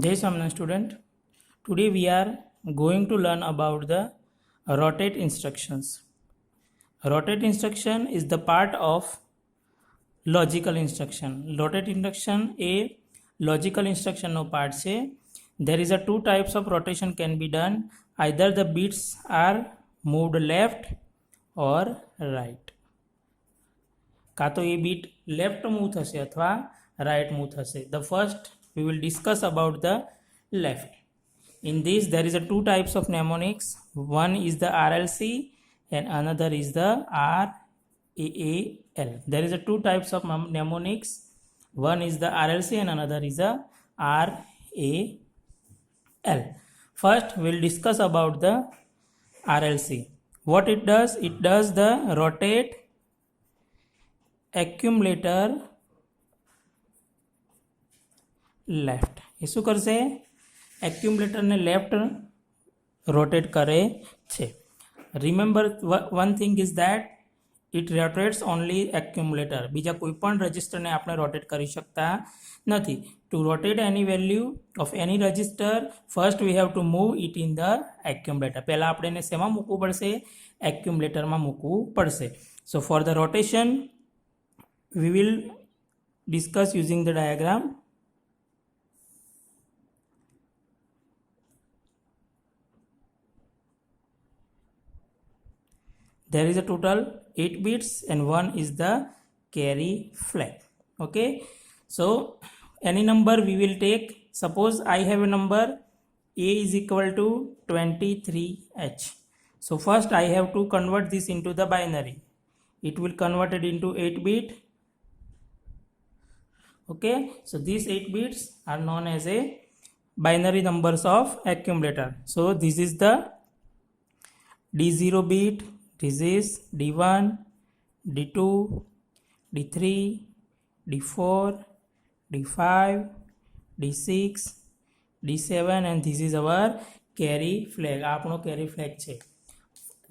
Jai Swaminarayan student. Today we are going to learn about the rotate instructions. Rotate instruction is the part of logical instruction. Rotate instruction a logical instruction no part છે. There is a two types of rotation can be done. Either the bits are moved left or right. કાં તો એ bit left move થશે અથવા right move થશે. The first we will discuss about the left. In this there is a two types of mnemonics. One is the RLC and another is the RAAL. There is a two types of mnemonics. One is the RLC and another is the RAAL. First we will discuss about the RLC. What it does the rotate accumulator left. એ શું કરશે? એક્યુમ્યુલેટરને left rotate કરે છે. Remember one thing is that it rotates only accumulator. બીજા કોઈ પણ રજિસ્ટરને આપણે રોટેટ કરી શકતા નથી. To rotate any value of any register first we have to move it in the accumulator. પહેલાં આપણે એને શેમાં મૂકવું પડશે? એક્યુમ્યુલેટરમાં મૂકવું પડશે. So for the rotation we will discuss using the diagram. There is a total 8 bits and one is the carry flag. Okay, so any number we will take. Suppose I have a number a is equal to 23h. So first I have to convert this into the binary. It will convert it into 8 bit. Okay, so these 8 bits are known as a binary numbers of accumulator. So this is the D0 bit, this is D1, D2, D3, D4, D5, D6, D7 and this is our carry flag. आपनो carry flag છે.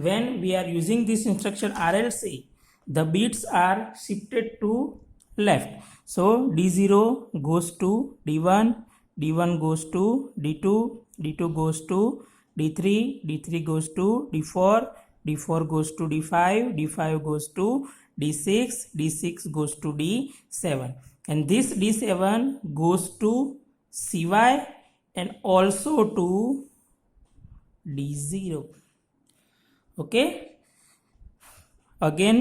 When we are using this instruction RLC, the bits are shifted to left. So D0 goes to D1, D1 goes to D2, D2 goes to D3, D3 goes to D4, D4 goes to D5, D5 goes to D6, D6 goes to D7. And this D7 goes to CY and also to D0. Okay. Again,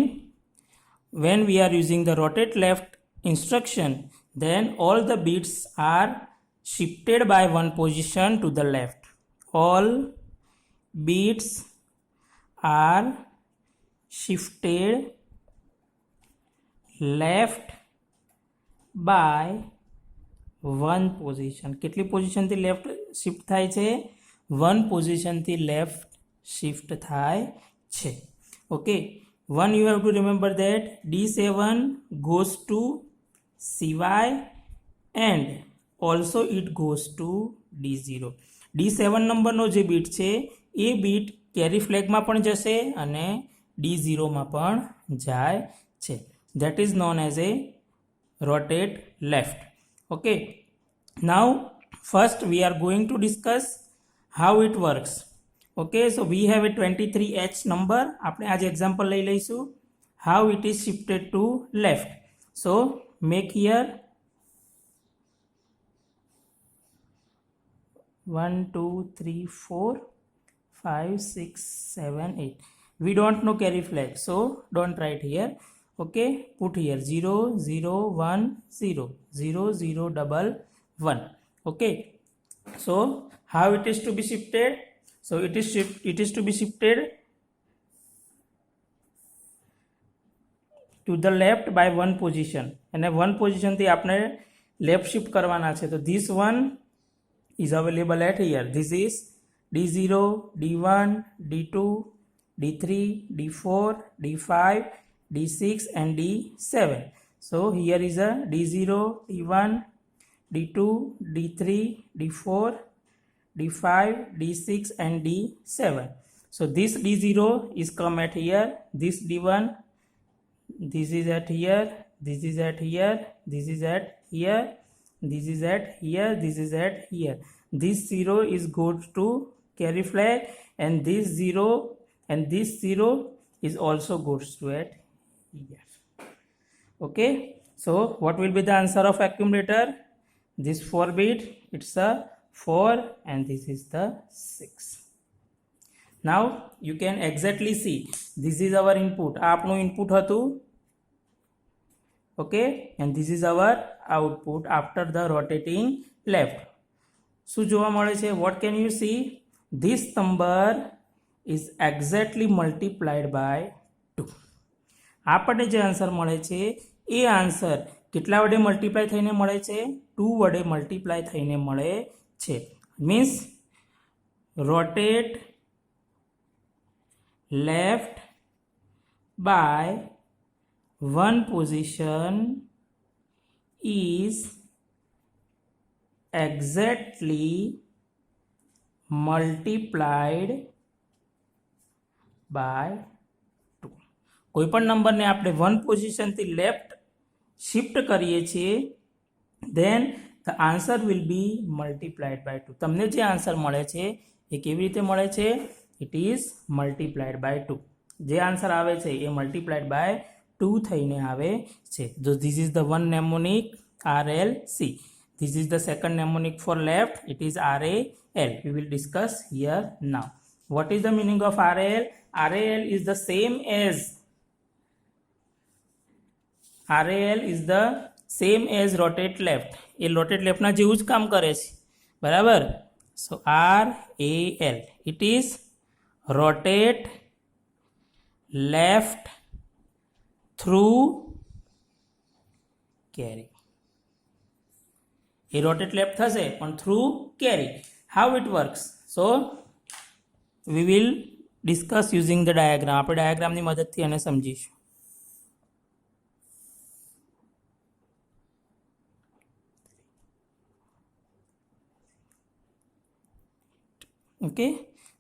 when we are using the rotate left instruction, then all the bits are shifted by one position to the left. All bits are shifted left by one position. કેટલી પોઝિશનથી left shift થાય છે? One પોઝિશનથી left shift થાય છે. Okay, one you have to remember that D7 goes to CY and also it goes to D0. D7 નંબરનો જે bit છે એ bit carry ફ્લેગમાં પણ જશે અને D0 માં પણ જાય છે. That is known as a rotate left. Okay, now first we are going to discuss how it works. Okay, so we have a 23h number. આપણે આજે example લઈ લઈશું. How it is shifted to left. So make here 1 2 3 4 5 6 7 8. We don't know carry flag, so don't write here. Okay, put here 0 0 1 0 0 0 1 1. Okay, so how it is to be shifted? So it is to be shifted to the left by one position. And one position થી આપણે left shift કરવાના છે. તો this one is available at here. This is D0, D1, D2, D3, D4, D5, D6 and D7. So here is a D0, D1, D2, D3, D4, D5, D6 and D7. So this D0 is come at here, this D1, this is at here, this is at here, this is at here, this is at here, this is at here. This 0 is goes to carry flag, and this 0 and this 0 is also goes to at here. Okay, so what will be the answer of accumulator? This 4 bit, it's a 4, and this is the 6. Now you can exactly see this is our input. આ આપણું input હતું. Okay, and this is our output after the rotating left. શું જોવા મળે છે? What can you see? This number is exactly multiplied by 2. આપણને જે answer મળે છે એ આન્સર કેટલા વડે મલ્ટીપ્લાય થઈને મળે છે? 2 વડે મલ્ટીપ્લાય થઈને મળે છે. Means rotate left by 1 position is exactly multiplied by 2. કોઈપણ નંબરને આપણે 1 પોઝિશનથી લેફ્ટ શિફ્ટ કરીએ છીએ, then the answer will be multiplied by 2. તમને જે આન્સર મળે છે એ કેવી રીતે મળે છે? It is multiplied by 2. જે આન્સર આવે છે એ multiplied by 2 થઈને આવે છે. So this is the one mnemonic RLC. This is the second mnemonic for left. It is RAL. We will discuss here now. What is the meaning of RAL? RAL is the same as rotate left. A rotate left ના જેવું જ કામ કરે છે. બરાબર? So RAL. It is rotate left through carry. A rotate left થશે પણ through carry. How it works? So we will discuss using the diagram. આપણે ડાયાગ્રામની મદદથી એને સમજીશું. Okay,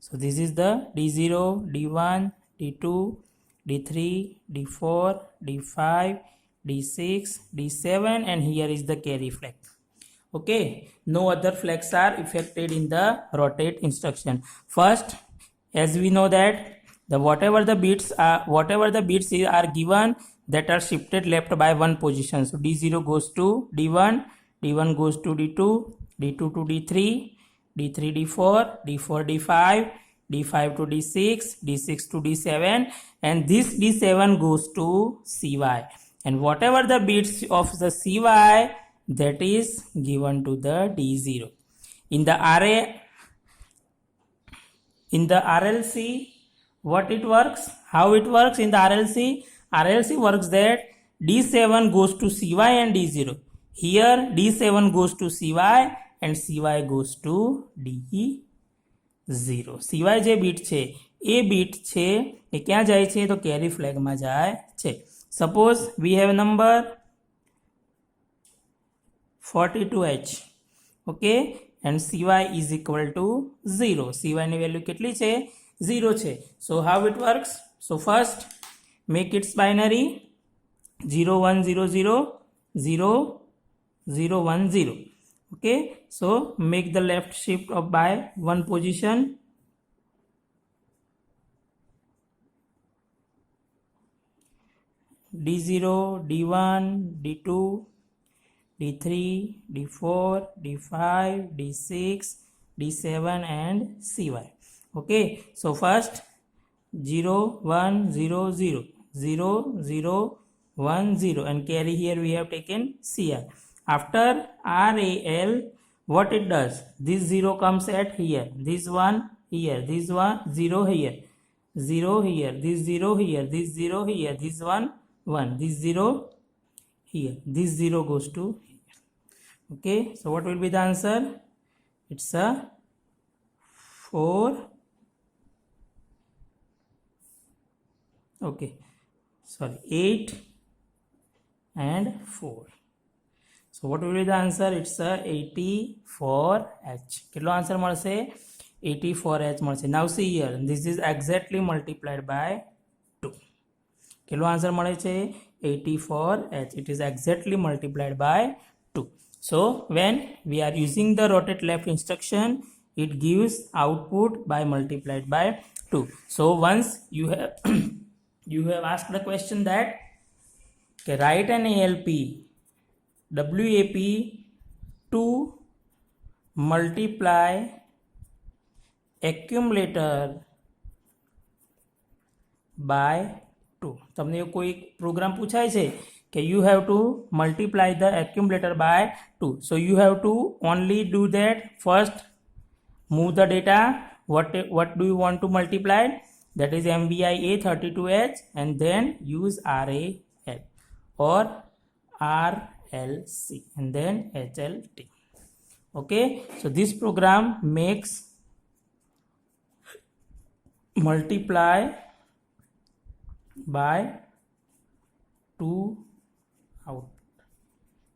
so this is the D0, D1, D2, D3, D4, D5, D6, D7, and here is the carry flag. Okay, no other flags are affected in the rotate instruction. First, as we know that whatever the bits are given, that are shifted left by 1 position. So D0 goes to D1, D1 goes to D2, D2 to D3, D3 D4, D4 D5, D5 to D6, D6 to D7, and this D7 goes to CY. And whatever the bits of the CY, that is given to the D0. In the RLC, what it works? How it works in the RLC? RLC works that D7 goes to CY and D0. Here D7 goes to CY and CY goes to D0. CY જે bit છે એ bit છે એ ક્યાં જાય છે? તો કેરી ફ્લેગમાં જાય છે. Suppose we have number 42H. Okay, and CY is equal to 0. CY ની વેલ્યુ કેટલી છે? 0 છે. So how it works? So first make its binary 0 1 0 0 0 0 1 0. Okay, so make the left shift up by 1 position. D0, D1, D2, D3, D4, D5, D6, D7 and CY. Okay, so first 0 1 0 0 0 0 1 0 and carry here we have taken CR. After RAL, what it does? This 0 comes at here, this 1 here, this 1 0 here, 0 here, this 0 here, this 0 here, this 1 1, this 0 here, this 0 goes to here. Okay, so what will be the answer? It's a 4. Okay, sorry, 8 and 4. So what will be the answer? It's a 84H. કેટલો answer મળશે? 84H મળશે. Now see here, this is exactly multiplied by 2. કેટલો answer મળે છે? 84H. It is exactly multiplied by 2. So when we are using the rotate left instruction, it gives output by multiplied by 2. So once you have you have asked the question that write an ALP WAP to multiply accumulator by 2. તમને કોઈ programme પૂછાય છે કે you have to multiply the accumulator by 2. So you have to only do that. First move the data. What do you want to multiply? That is MVI A32H, and then use RAL or RLC and then HLT. Okay, so this program makes multiply by 2 output.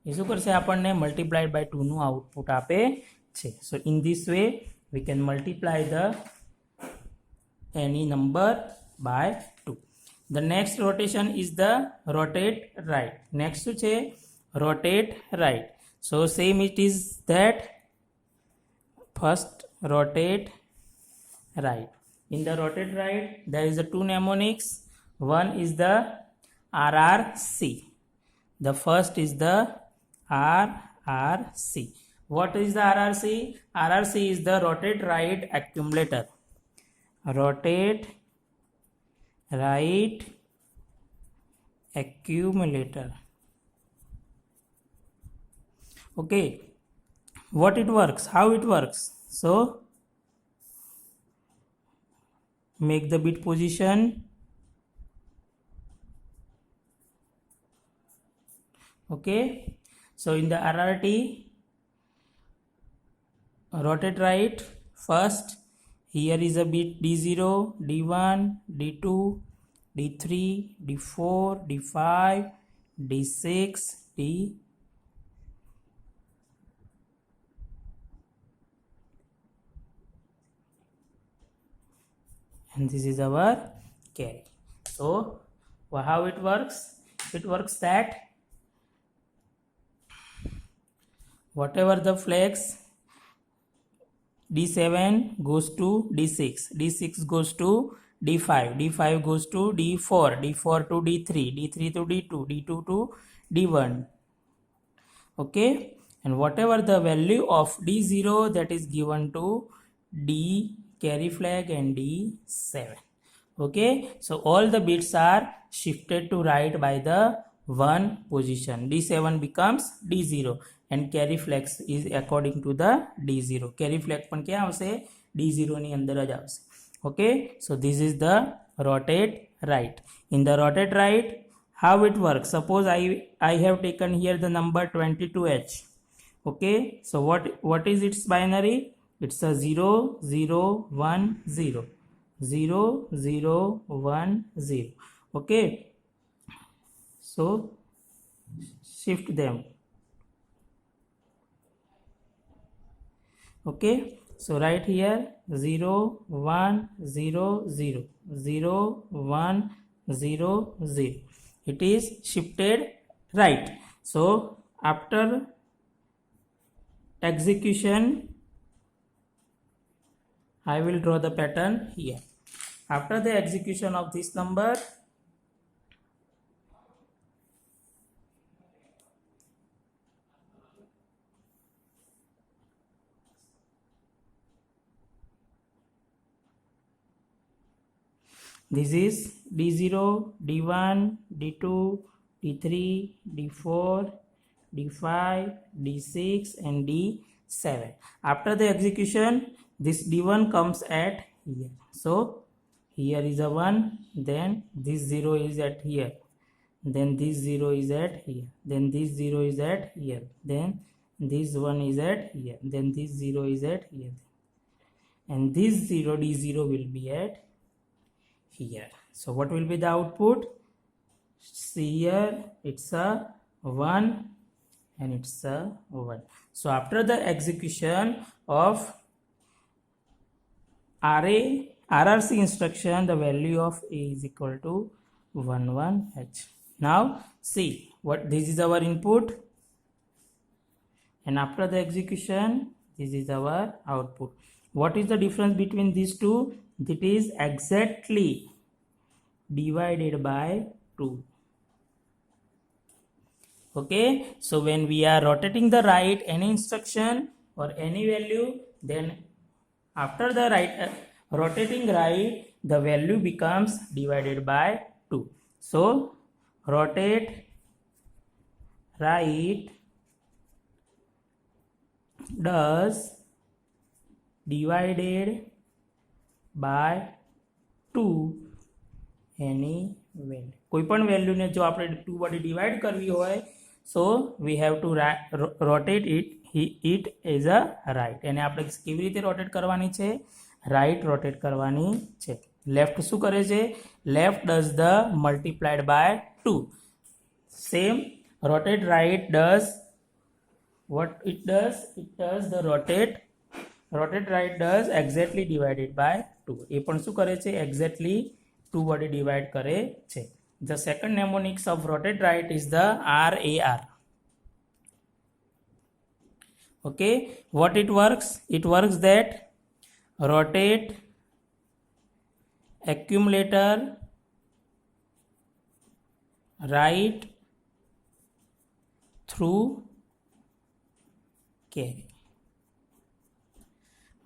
એ શું કરશે આપણને multiplied by 2 નું output આપે છે. So in this way we can multiply the any number by 2. The next rotation is the rotate right. Next શું છે? Rotate right. So same it is that first rotate right. In the rotate right there is a two mnemonics. One is the RRC. The first is the RRC. What is the RRC? RRC is the rotate right accumulator. Rotate right accumulator. Okay, what it works, how it works? So make the bit position. Okay, so in the RRT rotate right, first here is a bit D0, D1, D2, D3, D4, D5, D6, D and this is our carry. So how it works? It works that whatever the flags, D7 goes to D6, D6 goes to D5, D5 goes to D4, D4 to D3, D3 to D2, D2 to D1. Okay, and whatever the value of D0, that is given to D carry flag and D7. Okay, so all the bits are shifted to right by the 1 position. D7 becomes D0 and carry flags is according to the D0. Carry flag પણ ક્યાં આવશે? D0 ની અંદર જ આવશે. Okay, so this is the rotate right. In the rotate right, how it works? Suppose I have taken here the number 22H. Okay, so what is its binary? It's a 0 0 1 0 0 0 1 0. Okay, so shift them. Okay, so right here 0 1 0 0 0 1 0 0. It is shifted right. So after execution I will draw the pattern here. After the execution of this number, this is D0, D1, D2, D3, D4, D5, D6 and D7. After the execution, this D1 comes at here. So here is a 1, then this 0 is at here, then this 0 is at here, then this 0 is at here, then this 1 is at here, then this 0 is at here, and this 0 D0 will be at here. So what will be the output? See here, it's a 1 and it's a 1. So after the execution of RRC instruction, the value of A is equal to 11H. Now see, what this is our input and after the execution, this is our output. What is the difference between these two? That is exactly divided by 2. Okay, so when we are rotating the right any instruction or any value, then after the rotating right, the value becomes divided by 2. So rotate right does divided by 2 any value. કોઈપણ વેલ્યુને જો આપણે 2 વડે divide કરવી હોય, so we have to rotate it as a right. એને આપણે કેવી રીતે રોટેટ કરવાની છે? રાઈટ રોટેટ કરવાની છે. લેફ્ટ શું કરે છે? Left does the multiplied by 2. Same rotate right does what it does? It does the rotate right does exactly divided by 2. એ પણ શું કરે છે? Exactly 2 વડે ડિવાઈડ કરે છે. The second mnemonics of rotate right is the RAR. Okay, what it works? It works that rotate accumulator right through carry.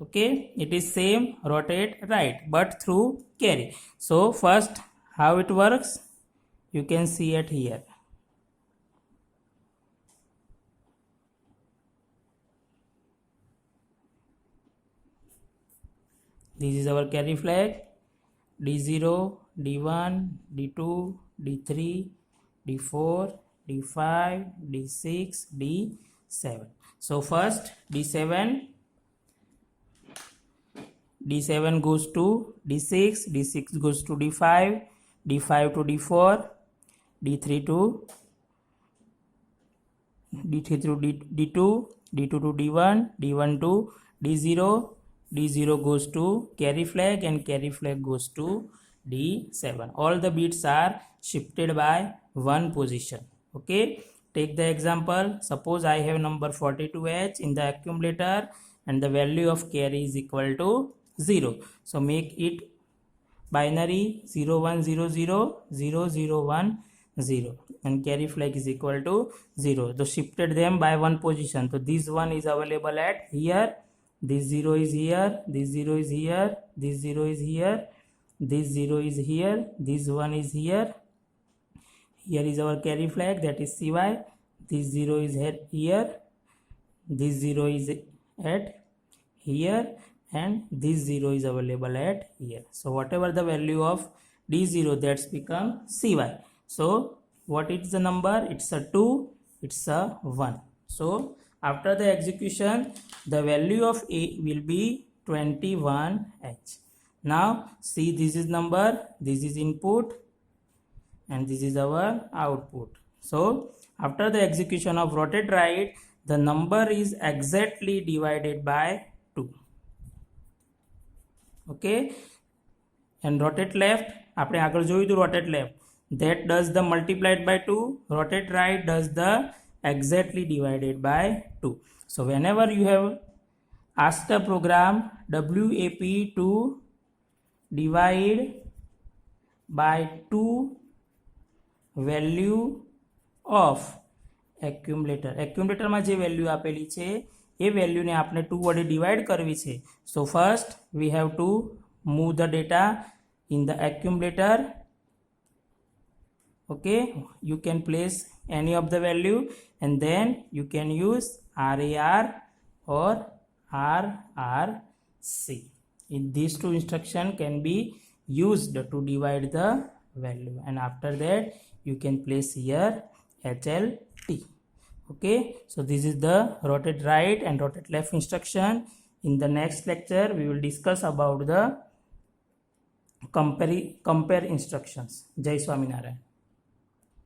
Okay, it is same rotate right but through carry. So first how it works, you can see it here. This is our carry flag. D0, D1, D2, D3, D4, D5, D6, D7. So first D7 goes to D6, D6 goes to D5, D5 to D4, D3 to D2, D2 to D1, D1 to D0, D0 goes to carry flag and carry flag goes to D7. All the bits are shifted by one position. Okay, take the example. Suppose I have number 42H in the accumulator and the value of carry is equal to 0. So make it binary 01000010 and carry flag is equal to 0. So shifted them by one position. So this one is available at here, this 0 is here, this 0 is here, this 0 is here, this 0 is here, this one is here. Here is our carry flag, that is CY. This 0 is here, this 0 is at here, and this 0 is available at here. So whatever the value of D0, that's become CY. So what is the number? It's a 2, it's a 1. So after the execution, the value of A will be 21H. Now see, this is number, this is input, and this is our output. So after the execution of rotate right, the number is exactly divided by 2. Okay, and rotate left, આપણે આગળ જોયું હતું rotate left, that does the multiplied by 2. Rotate right does the exactly divided by 2. So whenever you have asked a program WAP to divide by 2 value of accumulator માં જે value આપેલી છે એ વેલ્યુને આપણે 2 વડે ડિવાઈડ કરવી છે. So first we have to move the data in the accumulator. Okay, you can place any of the value and then you can use RAR or RRC. These two instructions can be used to divide the value, and after that you can place here HLT. Okay, so this is the rotate right and rotate left instruction. In the next lecture we will discuss about the compare instructions. Jai Swaminarayan.